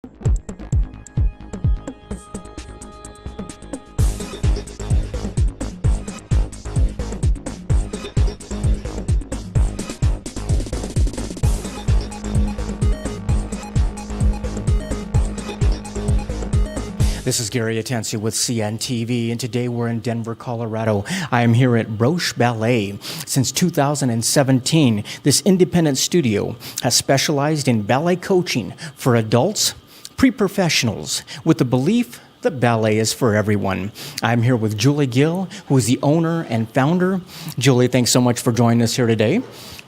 This is Gary Atencio with CNTV, and today we're in Denver, Colorado. I am here at Broche Ballet. Since 2017, this independent studio has specialized in ballet coaching for adults, pre-professionals, with the belief that ballet is for everyone. I'm here with Julie Gill, who is the owner and founder. Julie, thanks so much for joining us here today.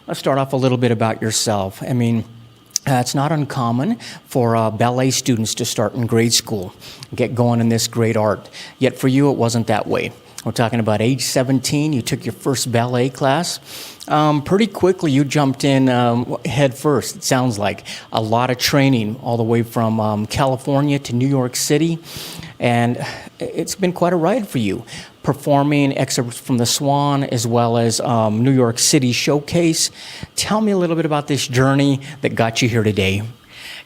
Let's start off a little bit about yourself. It's not uncommon for ballet students to start in grade school, get going in this great art. Yet for you, it wasn't that way. We're talking about age 17, you took your first ballet class. Pretty quickly, you jumped in head first, it sounds like. A lot of training all the way from California to New York City. And it's been quite a ride for you, performing excerpts from the Swan as well as New York City Showcase. Tell me a little bit about this journey that got you here today.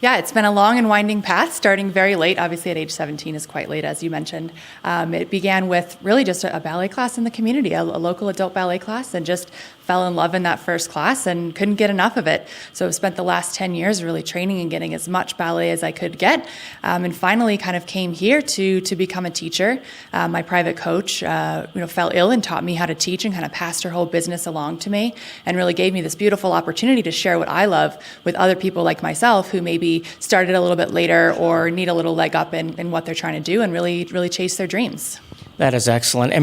Yeah, it's been a long and winding path, starting very late. Obviously, at age 17 is quite late, as you mentioned. It began with really just a ballet class in the community, a local adult ballet class, and just fell in love in that first class and couldn't get enough of it. So I've spent the last 10 years really training and getting as much ballet as I could get, and finally kind of came here to become a teacher. My private coach fell ill and taught me how to teach and kind of passed her whole business along to me and really gave me this beautiful opportunity to share what I love with other people like myself who maybe started a little bit later or need a little leg up in what they're trying to do and really chase their dreams. That is excellent.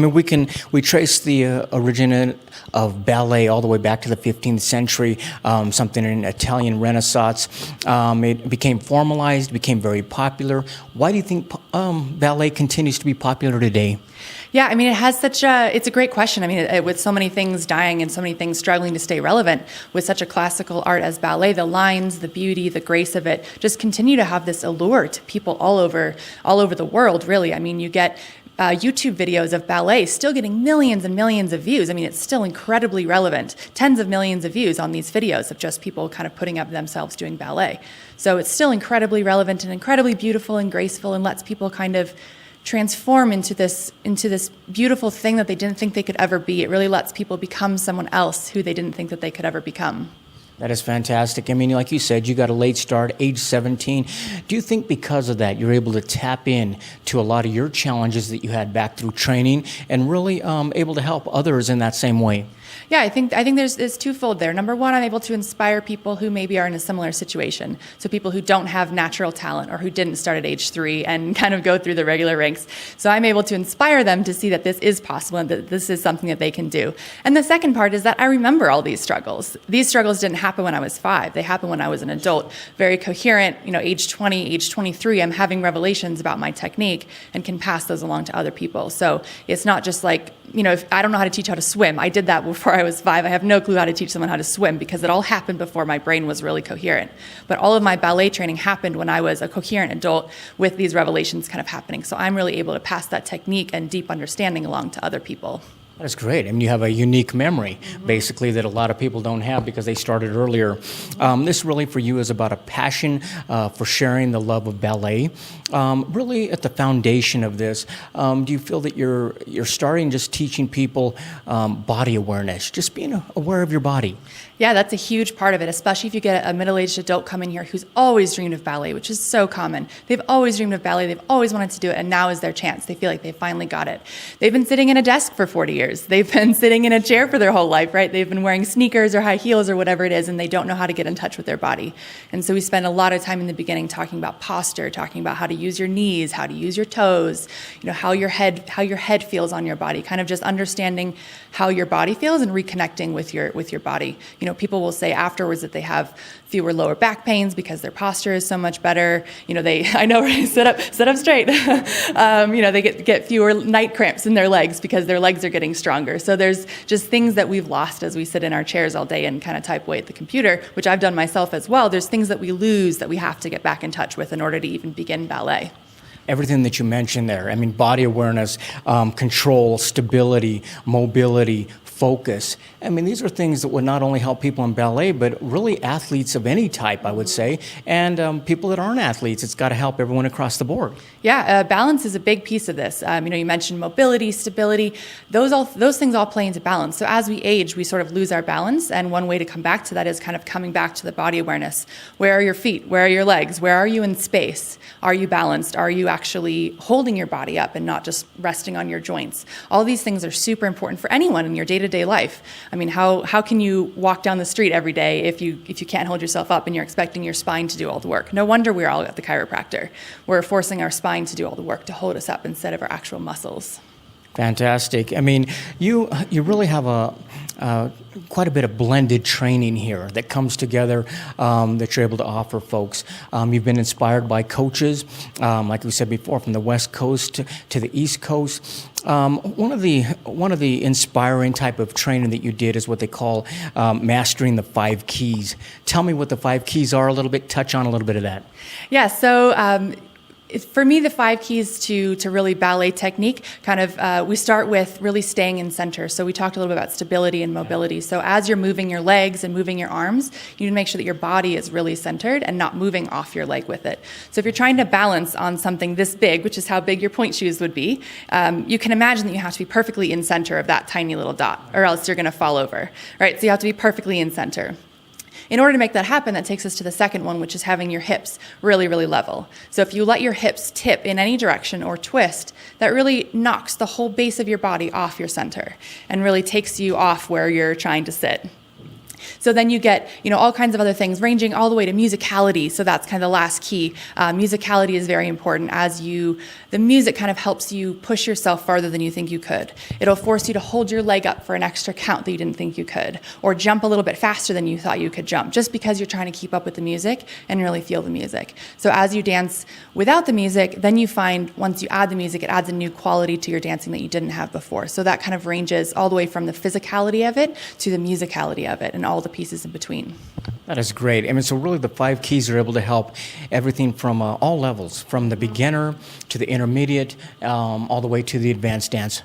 We trace the origin of ballet all the way back to the 15th century, something in Italian Renaissance. It became formalized, became very popular. Why do you think ballet continues to be popular today? Yeah, it's a great question. With so many things dying and so many things struggling to stay relevant, with such a classical art as ballet, the lines, the beauty, the grace of it just continue to have this allure to people all over the world, really. You get YouTube videos of ballet still getting millions and millions of views. It's still incredibly relevant. Tens of millions of views on these videos of just people kind of putting up themselves doing ballet. So it's still incredibly relevant and incredibly beautiful and graceful and lets people kind of transform into this beautiful thing that they didn't think they could ever be. It really lets people become someone else who they didn't think that they could ever become. That is fantastic. Like you said, you got a late start, age 17. Do you think because of that, you're able to tap in to a lot of your challenges that you had back through training and really able to help others in that same way? Yeah, I think it's twofold there. Number one, I'm able to inspire people who maybe are in a similar situation. So people who don't have natural talent or who didn't start at age 3 and kind of go through the regular ranks. So I'm able to inspire them to see that this is possible and that this is something that they can do. And the second part is that I remember all these struggles. These struggles didn't happen when I was 5. They happened when I was an adult, very coherent, age 20, age 23, I'm having revelations about my technique and can pass those along to other people. So it's not just like, if I don't know how to teach how to swim, I did that before I was 5. I have no clue how to teach someone how to swim because it all happened before my brain was really coherent. But all of my ballet training happened when I was a coherent adult with these revelations kind of happening. So I'm really able to pass that technique and deep understanding along to other people. That's great. You have a unique memory, basically, that a lot of people don't have because they started earlier. This really for you is about a passion for sharing the love of ballet. Really at the foundation of this, do you feel that you're starting just teaching people body awareness, just being aware of your body? Yeah, that's a huge part of it, especially if you get a middle-aged adult come in here who's always dreamed of ballet, which is so common. They've always dreamed of ballet. They've always wanted to do it, and now is their chance. They feel like they finally got it. They've been sitting in a desk for 40 years. They've been sitting in a chair for their whole life, right? They've been wearing sneakers or high heels or whatever it is, and they don't know how to get in touch with their body. And so we spend a lot of time in the beginning talking about posture, talking about how to use your knees, how to use your toes, how your head feels on your body, kind of just understanding how your body feels and reconnecting with your body. People will say afterwards that they have fewer lower back pains because their posture is so much better. I know, right? Sit up straight. They get fewer night cramps in their legs because their legs are getting stronger. So there's just things that we've lost as we sit in our chairs all day and kind of type away at the computer, which I've done myself as well. There's things that we lose that we have to get back in touch with in order to even begin ballet. Everything that you mentioned there, body awareness, control, stability, mobility, focus. I mean, these are things that would not only help people in ballet, but really athletes of any type, I would say, and people that aren't athletes. It's got to help everyone across the board. Yeah, balance is a big piece of this. You mentioned mobility, stability. Those things all play into balance. So as we age, we sort of lose our balance, and one way to come back to that is kind of coming back to the body awareness. Where are your feet? Where are your legs? Where are you in space? Are you balanced? Are you actually holding your body up and not just resting on your joints? All these things are super important for anyone in your day-to-day life. I mean, how can you walk down the street every day if you can't hold yourself up and you're expecting your spine to do all the work? No wonder we're all at the chiropractor. We're forcing our spine to do all the work to hold us up instead of our actual muscles. Fantastic. I mean, you really have quite a bit of blended training here that comes together that you're able to offer folks. You've been inspired by coaches, like we said before, from the West Coast to the East Coast. One of the inspiring type of training that you did is what they call mastering the 5 keys. Tell me what the 5 keys are a little bit. Touch on a little bit of that. Yeah. So. For me, the 5 keys to really ballet technique, we start with really staying in center. So we talked a little bit about stability and mobility. So as you're moving your legs and moving your arms, you need to make sure that your body is really centered and not moving off your leg with it. So if you're trying to balance on something this big, which is how big your point shoes would be, you can imagine that you have to be perfectly in center of that tiny little dot, or else you're going to fall over, right? So you have to be perfectly in center. In order to make that happen, that takes us to the second one, which is having your hips really, really level. So if you let your hips tip in any direction or twist, that really knocks the whole base of your body off your center and really takes you off where you're trying to sit. So then you get, all kinds of other things, ranging all the way to musicality. So that's kind of the last key. Musicality is very important the music kind of helps you push yourself farther than you think you could. It'll force you to hold your leg up for an extra count that you didn't think you could, or jump a little bit faster than you thought you could jump, just because you're trying to keep up with the music and really feel the music. So as you dance without the music, then you find once you add the music, it adds a new quality to your dancing that you didn't have before. So that kind of ranges all the way from the physicality of it to the musicality of it and all the pieces in between. That is great. I mean, so really the 5 keys are able to help everything from all levels, from the beginner to the intermediate, all the way to the advanced dance.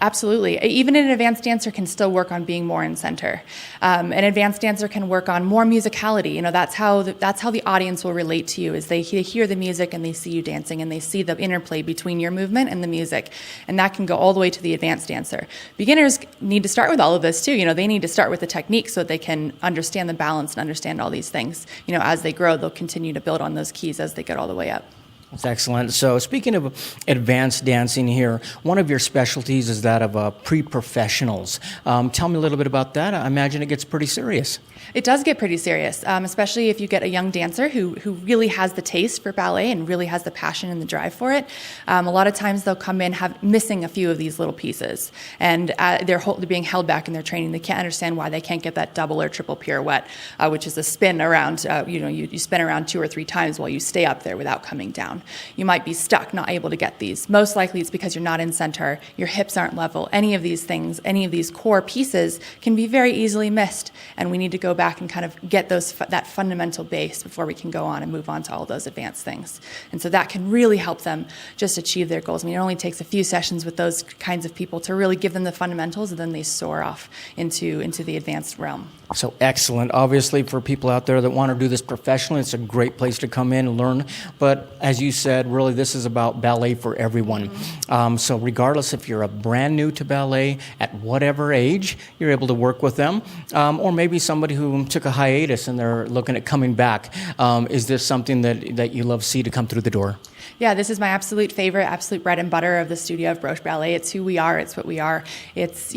Absolutely. Even an advanced dancer can still work on being more in center. An advanced dancer can work on more musicality. That's how the audience will relate to you, is they hear the music and they see you dancing and they see the interplay between your movement and the music. And that can go all the way to the advanced dancer. Beginners need to start with all of this too. They need to start with the technique so that they can understand the balance and understand all these things. As they grow, they'll continue to build on those keys as they get all the way up. That's excellent. So speaking of advanced dancing here, one of your specialties is that of pre-professionals. Tell me a little bit about that. I imagine it gets pretty serious. It does get pretty serious, especially if you get a young dancer who really has the taste for ballet and really has the passion and the drive for it. A lot of times they'll come in missing a few of these little pieces, and they're being held back in their training. They can't understand why they can't get that double or triple pirouette, which is a spin around. You spin around 2 or 3 times while you stay up there without coming down. You might be stuck, not able to get these. Most likely it's because you're not in center, your hips aren't level. Any of these things, any of these core pieces can be very easily missed, and we need to go back and kind of get that fundamental base before we can go on and move on to all those advanced things. And so that can really help them just achieve their goals. I mean, it only takes a few sessions with those kinds of people to really give them the fundamentals, and then they soar off into the advanced realm. So excellent. Obviously, for people out there that want to do this professionally, it's a great place to come in and learn. But as you said, really, this is about ballet for everyone. Mm-hmm. So regardless if you're a brand new to ballet, at whatever age, you're able to work with them. Or maybe somebody who took a hiatus and they're looking at coming back. Is this something that you love to see to come through the door? Yeah, this is my absolute favorite, absolute bread and butter of the studio of Broche Ballet. It's who we are. It's what we are. It's,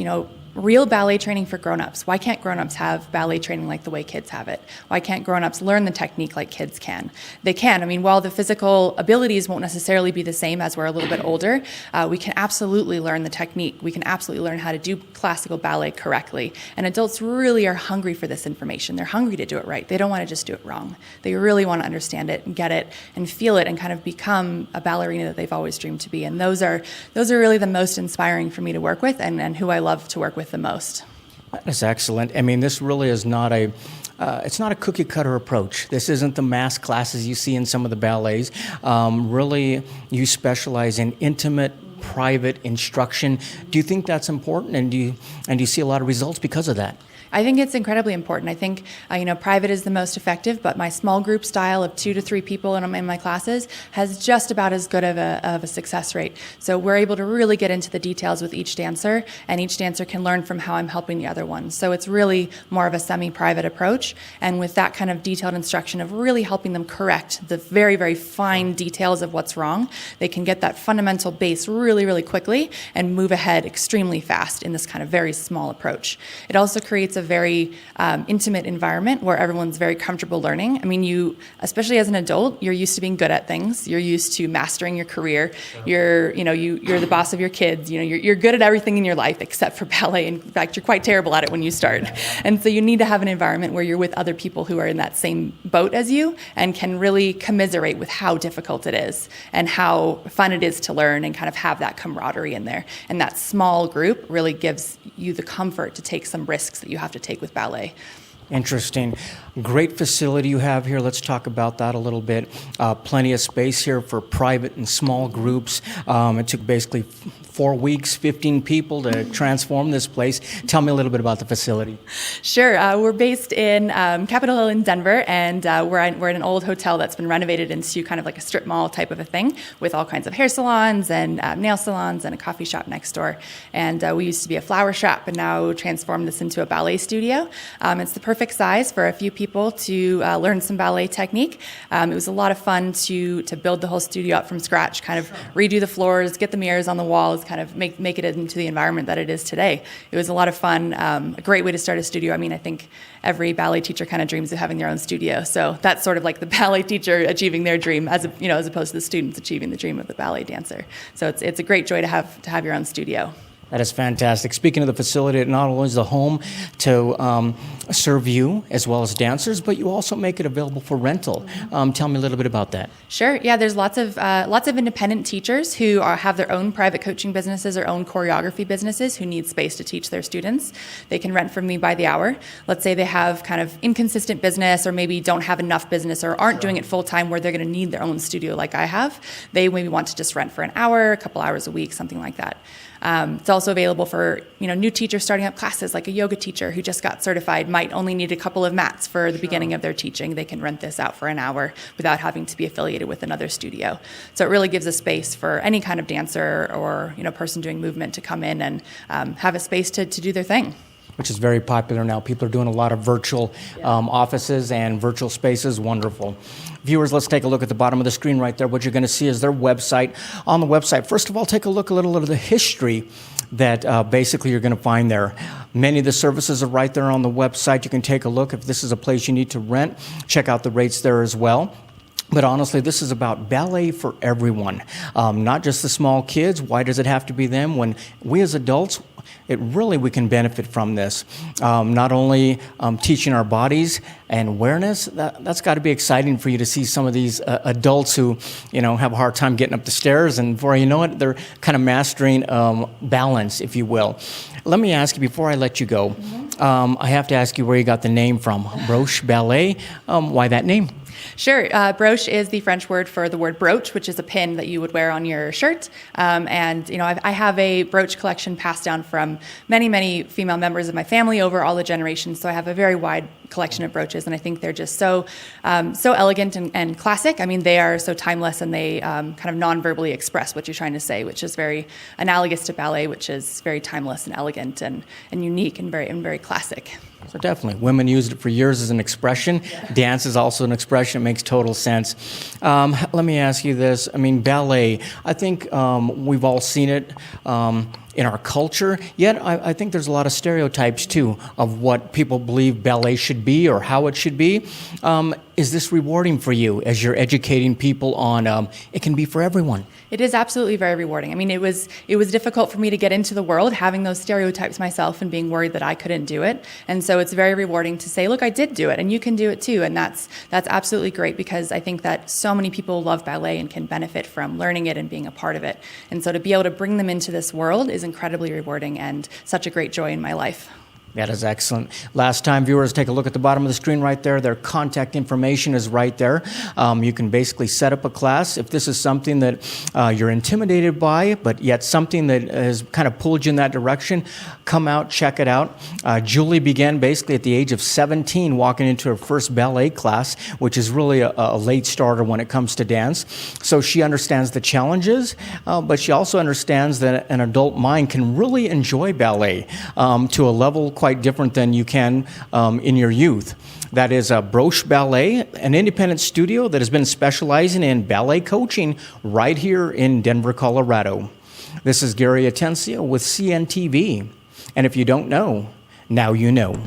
real ballet training for grown-ups. Why can't grown-ups have ballet training like the way kids have it? Why can't grown-ups learn the technique like kids can? They can. I mean, while the physical abilities won't necessarily be the same as we're a little bit older, we can absolutely learn the technique. We can absolutely learn how to do classical ballet correctly. And adults really are hungry for this information. They're hungry to do it right. They don't want to just do it wrong. They really want to understand it and get it and feel it and kind of become a ballerina that they've always dreamed to be. And those are really the most inspiring for me to work with and who I love to work with the most. That is excellent. I mean, this really is not it's not a cookie cutter approach. This isn't the mass classes you see in some of the ballets. Really, you specialize in intimate, private instruction. Do you think that's important, and do you see a lot of results because of that? I think it's incredibly important. I think, private is the most effective, but my small group style of 2 to 3 people in my classes has just about as good of a success rate. So we're able to really get into the details with each dancer, and each dancer can learn from how I'm helping the other one. So it's really more of a semi-private approach, and with that kind of detailed instruction of really helping them correct the very, very fine details of what's wrong, they can get that fundamental base really, really quickly and move ahead extremely fast in this kind of very small approach. It also creates a very intimate environment where everyone's very comfortable learning. I mean, you, especially as an adult, you're used to being good at things. You're used to mastering your career. You're the boss of your kids. You're good at everything in your life except for ballet. In fact, you're quite terrible at it when you start. And so you need to have an environment where you're with other people who are in that same boat as you and can really commiserate with how difficult it is and how fun it is to learn and kind of have that camaraderie in there. And that small group really gives you the comfort to take some risks that you have to take with ballet. Interesting. Great facility you have here. Let's talk about that a little bit. Plenty of space here for private and small groups. It took basically 4 weeks, 15 people to transform this place. Tell me a little bit about the facility. Sure. We're based in Capitol Hill in Denver, and we're in an old hotel that's been renovated into kind of like a strip mall type of a thing with all kinds of hair salons and nail salons and a coffee shop next door. And we used to be a flower shop, and now transformed this into a ballet studio. It's the perfect size for a few people to learn some ballet technique. It was a lot of fun to build the whole studio up from scratch, kind of redo the floors, get the mirrors on the walls, kind of make it into the environment that it is today. It was a lot of fun, a great way to start a studio. I mean, I think every ballet teacher kind of dreams of having their own studio. So that's sort of like the ballet teacher achieving their dream, as opposed to the students achieving the dream of the ballet dancer. So it's a great joy to have your own studio. That is fantastic. Speaking of the facility, it not only is the home to serve you as well as dancers, but you also make it available for rental. Tell me a little bit about that. Sure. Yeah, there's lots of independent teachers who have their own private coaching businesses or own choreography businesses who need space to teach their students. They can rent from me by the hour. Let's say they have kind of inconsistent business or maybe don't have enough business or aren't doing it full time where they're going to need their own studio like I have. They maybe want to just rent for an hour, a couple hours a week, something like that. It's also available for new teachers starting up classes, like a yoga teacher who just got certified might only need a couple of mats for the beginning of their teaching. They can rent this out for an hour without having to be affiliated with another studio. So it really gives a space for any kind of dancer or person doing movement to come in and have a space to do their thing. Which is very popular now. People are doing a lot of virtual offices and virtual spaces. Wonderful. Viewers, let's take a look at the bottom of the screen right there. What you're going to see is their website. On the website, first of all, take a look a little at the history that basically you're going to find there. Many of the services are right there on the website. You can take a look. If this is a place you need to rent, check out the rates there as well. But honestly, this is about ballet for everyone, not just the small kids. Why does it have to be them when we as adults, we can benefit from this. Not only teaching our bodies and awareness, that's got to be exciting for you to see some of these adults who, have a hard time getting up the stairs, and before you know it, they're kind of mastering balance, if you will. Let me ask you, before I let you go, I have to ask you where you got the name from, Broche Ballet. Why that name? Sure. Broche is the French word for the word brooch, which is a pin that you would wear on your shirt. I have a brooch collection passed down from many, many female members of my family over all the generations. So I have a very wide collection of brooches, and I think they're just so elegant and classic. I mean, they are so timeless, and they kind of non-verbally express what you're trying to say, which is very analogous to ballet, which is very timeless and elegant and unique and very classic. So definitely, women used it for years as an expression. Yeah. Dance is also an expression. It makes total sense. Let me ask you this. I mean, ballet, I think we've all seen it in our culture, yet I think there's a lot of stereotypes, too, of what people believe ballet should be or how it should be. Is this rewarding for you as you're educating people on it can be for everyone? It is absolutely very rewarding. I mean, it was difficult for me to get into the world, having those stereotypes myself and being worried that I couldn't do it. And so it's very rewarding to say, look, I did do it, and you can do it too. And that's absolutely great, because I think that so many people love ballet and can benefit from learning it and being a part of it. And so to be able to bring them into this world is incredibly rewarding and such a great joy in my life. That is excellent. Last time, viewers, take a look at the bottom of the screen right there. Their contact information is right there. You can basically set up a class. If this is something that you're intimidated by, but yet something that has kind of pulled you in that direction, come out, check it out. Julie began basically at the age of 17 walking into her first ballet class, which is really a late starter when it comes to dance. So she understands the challenges, but she also understands that an adult mind can really enjoy ballet to a level quite different than you can in your youth. That is Broche Ballet, an independent studio that has been specializing in ballet coaching right here in Denver, Colorado. This is Gary Atencio with CNTV. And if you don't know, now you know.